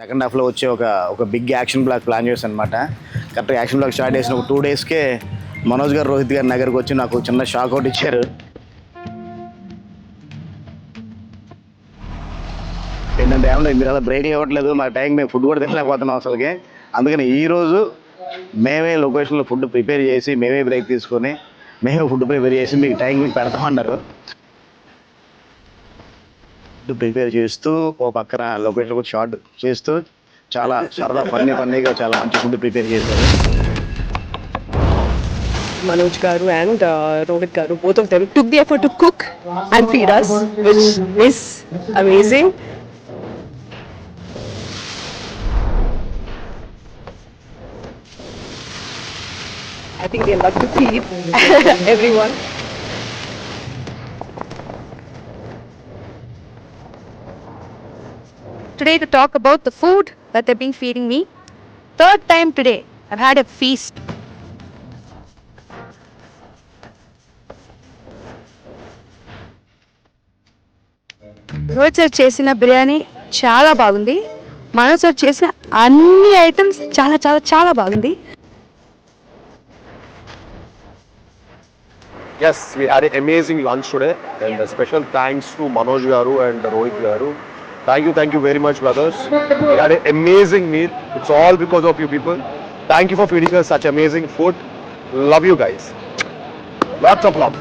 Second హాఫ్లో వచ్చే ఒక బిగ్ యాక్షన్ బ్లాక్ ప్లాన్ చేశాను అనమాట. కరెక్ట్గా యాక్షన్ బ్లాక్ స్టార్ట్ చేసిన ఒక 2 డేస్కే మనోజ్ గారు రోహిత్ గారి దగ్గరకు వచ్చి నాకు చిన్న షాక్ అవుట్ ఇచ్చారు. ఏంటంటే ఏమన్నా మీరు అలా బ్రేక్ ఇవ్వట్లేదు, మా టైం మేము ఫుడ్ కూడా తినలేకపోతున్నాం అసలుకి. అందుకని ఈరోజు మేమే లొకేషన్లో ఫుడ్ ప్రిపేర్ చేసి మేమే బ్రేక్ తీసుకొని మేమే ఫుడ్ ప్రిపేర్ చేసి మీకు టైం మీకు పెడతామన్నారు. ఫుడ్ ప్రిపేర్ చేస్తూ ఓ పక్కన లొకేషన్ కూడా షార్ట్ చేస్తూ చాలా సరదా ఫన్నీగా చాలా మంచి ఫుడ్ ప్రిపేర్ చేశారు. Manoj Garu and Rohit Garu, both of them took the effort to cook and feed us, which is amazing. I think they love to feed everyone. Today to talk about the food that they've been feeding me. Third time today, I've had a feast. Rohit sir చేసిన బిర్యానీ చాలా బాగుంది. Manoj sir చేసిన అన్ని items చాలా చాలా చాలా బాగుంది. Yes, we had an amazing lunch today, and a special thanks to Manoj Garu and Rohit Garu. Thank you very much, brothers. We had an amazing meal. It's all because of you people. Thank you for feeding us such amazing food. Love you guys. Lots of love.